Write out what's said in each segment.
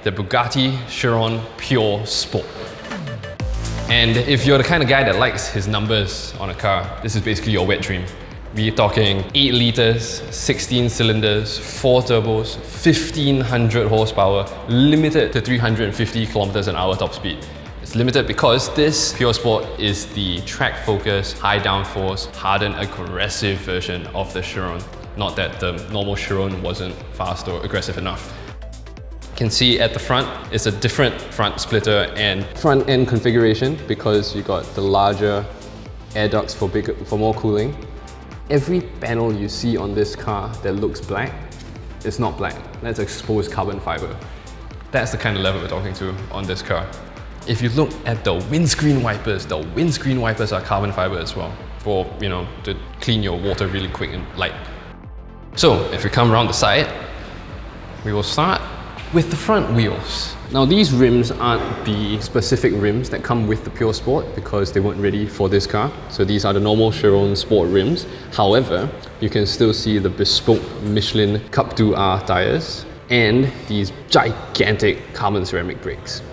the Bugatti Chiron Pur Sport. And if you're the kind of guy that likes his numbers on a car, this is basically your wet dream. We're talking 8 liters, 16 cylinders, 4 turbos, 1500 horsepower, limited to 350 kilometers an hour top speed. It's limited because this Pure Sport is the track-focused, high downforce, hardened, aggressive version of the Chiron. Not that the normal Chiron wasn't fast or aggressive enough. You can see at the front, it's a different front splitter and front end configuration because you got the larger air ducts for more cooling. Every panel you see on this car that looks black, it's not black. That's exposed carbon fiber. That's the kind of level we're talking to on this car. If you look at the windscreen wipers are carbon fiber as well for, to clean your water really quick and light. So if we come around the side, we will start with the front wheels. Now these rims aren't the specific rims that come with the Pure Sport because they weren't ready for this car. So these are the normal Chiron Sport rims. However, you can still see the bespoke Michelin Cup 2R tires and these gigantic carbon ceramic brakes.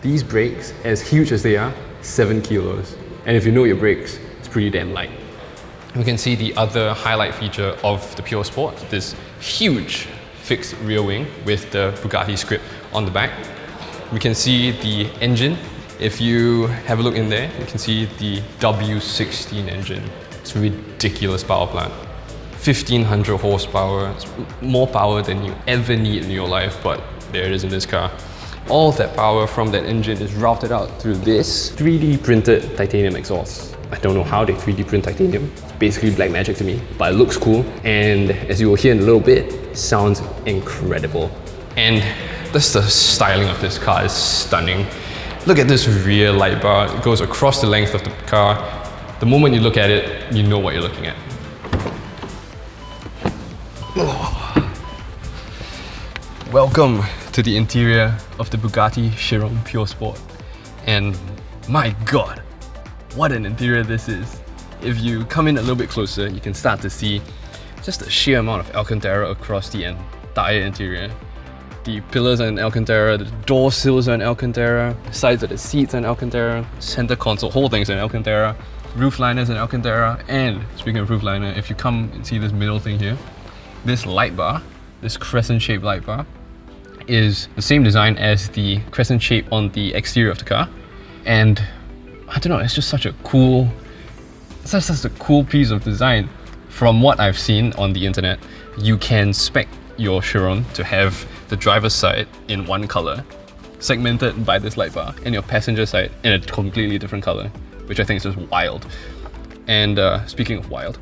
These brakes, as huge as they are, 7 kilos. And if you know your brakes, it's pretty damn light. We can see the other highlight feature of the Pure Sport, this huge fixed rear wing with the Bugatti script on the back. We can see the engine. If you have a look in there, you can see the W16 engine. It's a ridiculous power plant. 1500 horsepower, it's more power than you ever need in your life, but there it is in this car. All that power from that engine is routed out through this 3D printed titanium exhaust. I don't know how they 3D print titanium. It's basically black magic to me, but it looks cool. And as you will hear in a little bit, it sounds incredible. And just the styling of this car is stunning. Look at this rear light bar. It goes across the length of the car. The moment you look at it, you know what you're looking at. Welcome to the interior of the Bugatti Chiron Pur Sport. And my God, what an interior this is. If you come in a little bit closer, you can start to see just the sheer amount of Alcantara across the entire interior. The pillars are in Alcantara, the door sills are in Alcantara, the sides of the seats are in Alcantara, center console, whole thing's in Alcantara, roof liners in Alcantara, and speaking of roof liner, if you come and see this middle thing here, this light bar, this crescent-shaped light bar, is the same design as the crescent shape on the exterior of the car. And I don't know, it's just such a cool piece of design. From what I've seen on the internet, you can spec your Chiron to have the driver's side in one color, segmented by this light bar, and your passenger side in a completely different color, which I think is just wild. And speaking of wild,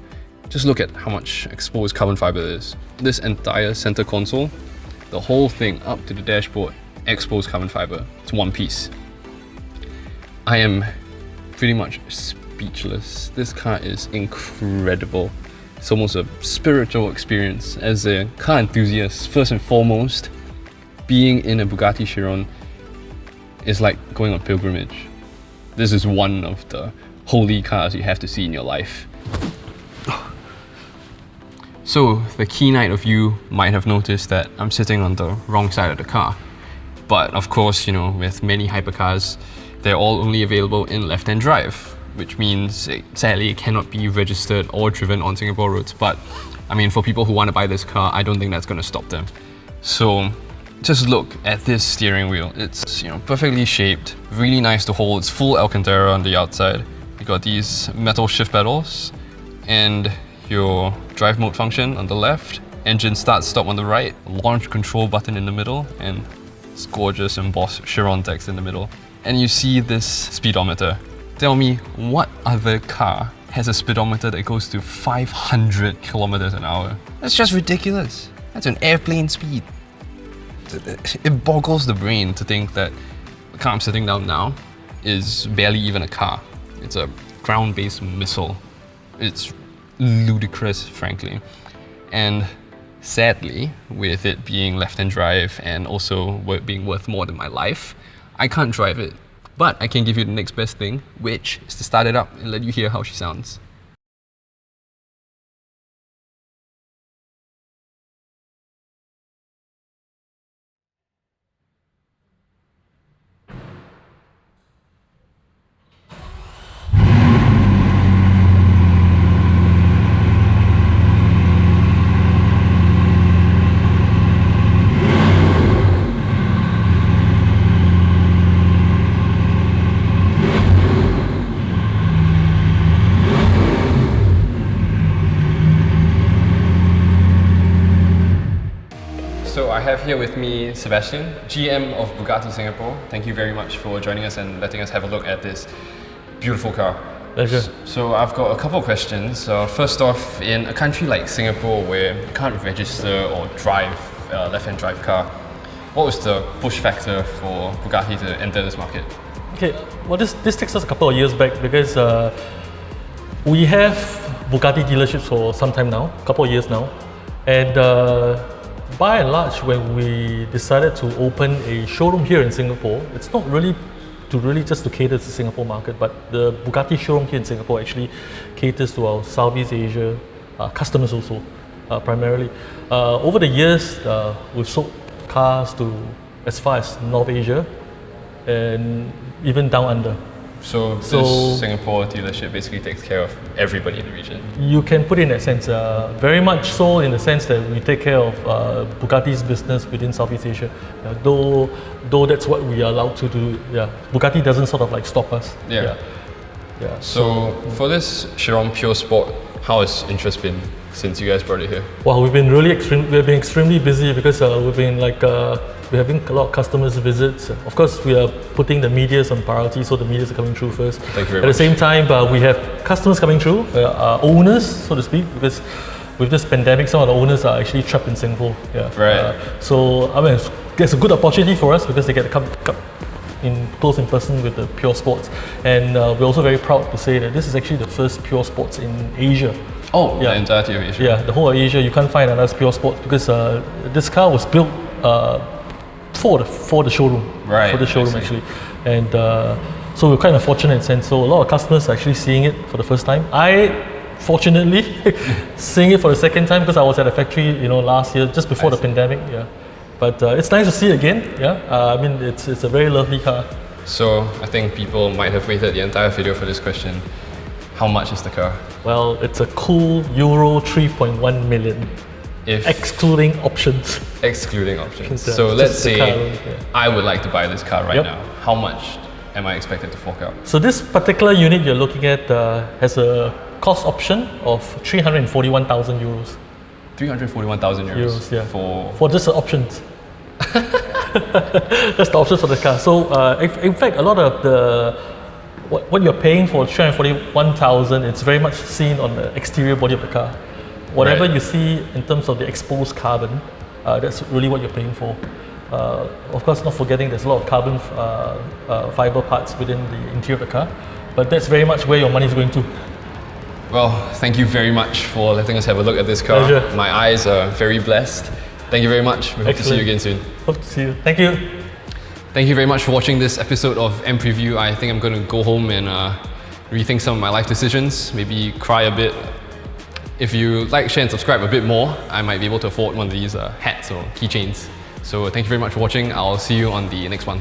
just look at how much exposed carbon fiber there is. This entire center console, the whole thing up to the dashboard, exposed carbon fiber. It's one piece. I am pretty much speechless. This car is incredible. It's almost a spiritual experience. As a car enthusiast, first and foremost, being in a Bugatti Chiron is like going on pilgrimage. This is one of the holy cars you have to see in your life. So, the keen eyed of you might have noticed that I'm sitting on the wrong side of the car. But of course, with many hypercars, they're all only available in left-hand drive, which means sadly it cannot be registered or driven on Singapore roads. But I mean, for people who want to buy this car, I don't think that's going to stop them. So just look at this steering wheel. It's perfectly shaped, really nice to hold. It's full Alcantara on the outside. You got these metal shift pedals and your drive mode function on the left, engine start stop on the right, launch control button in the middle, and this gorgeous embossed Chiron text in the middle. And you see this speedometer. Tell me, what other car has a speedometer that goes to 500 kilometers an hour? That's just ridiculous. That's an airplane speed. It boggles the brain to think that the car I'm sitting down now is barely even a car. It's a ground-based missile. It's ludicrous, frankly. And sadly, with it being left-hand drive and also being worth more than my life, I can't drive it. But I can give you the next best thing, which is to start it up and let you hear how she sounds. here with me Sebastian, GM of Bugatti Singapore. Thank you very much for joining us and letting us have a look at this beautiful car. Pleasure. So I've got a couple of questions. First off, in a country like Singapore where you can't register or drive a left-hand drive car, what was the push factor for Bugatti to enter this market? Okay, well this takes us a couple of years back because we have Bugatti dealerships for some time now, a couple of years now. And by and large, when we decided to open a showroom here in Singapore, it's not really just to cater to the Singapore market, but the Bugatti showroom here in Singapore actually caters to our Southeast Asia customers also, primarily. Over the years, we've sold cars to as far as North Asia and even down under. So this Singapore dealership basically takes care of everybody in the region? You can put it in that sense, very much so in the sense that we take care of Bugatti's business within Southeast Asia. Though that's what we are allowed to do, Bugatti doesn't sort of like stop us. Yeah. So for this Chiron Pur Sport, how has interest been since you guys brought it here? Well, we've been extremely busy because we've been we're having a lot of customers visits. Of course, we are putting the medias on priority, so the medias are coming through first. Thank you very much. At the same time, we have customers coming through, owners, so to speak, because with this pandemic, some of the owners are actually trapped in Singapore. Right. So I mean, it's a good opportunity for us because they get to come close in person with the Pure Sports, and we're also very proud to say that this is actually the first Pure Sports in Asia. Oh, the entirety of Asia. Yeah, the whole of Asia. You can't find another Pure Sport because this car was built for the showroom. Right. For the showroom actually, and so we're kind of fortunate in a sense. So a lot of customers are actually seeing it for the first time. I fortunately seeing it for the second time because I was at a factory, last year just before the pandemic. Yeah. But it's nice to see it again. I mean, it's a very lovely car. So I think people might have waited the entire video for this question. How much is the car? Well, it's a cool Euro 3.1 million, excluding options. Excluding options. So let's say I would like to buy this car right now. How much am I expected to fork out? So this particular unit you're looking at has a cost option of 341,000 euros. 341,000 euros for just the options. That's the options for the car. So in fact, a lot of what you're paying for 341,000, it's very much seen on the exterior body of the car. Whatever you see in terms of the exposed carbon, that's really what you're paying for. Of course, not forgetting there's a lot of carbon fiber parts within the interior of the car, but that's very much where your money is going to. Well, thank you very much for letting us have a look at this car. Pleasure. My eyes are very blessed. Thank you very much. We hope to see you again soon. Hope to see you. Thank you. Thank you very much for watching this episode of mPreview. I think I'm going to go home and rethink some of my life decisions, maybe cry a bit. If you like, share and subscribe a bit more, I might be able to afford one of these hats or keychains. So thank you very much for watching. I'll see you on the next one.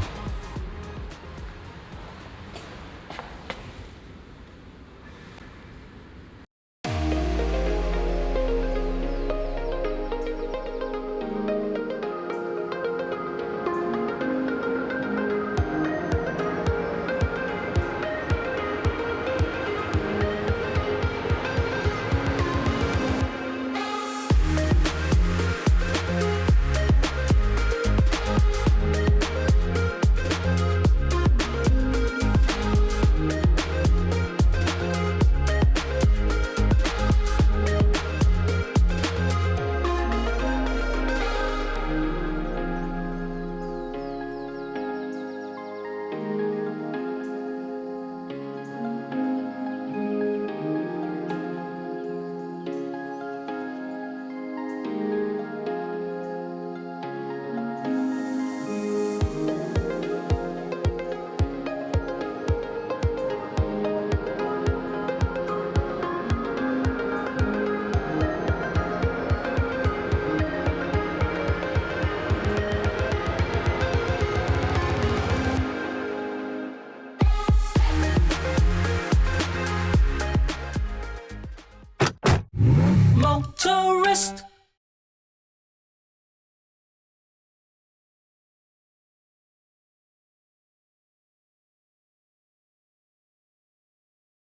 Motorist.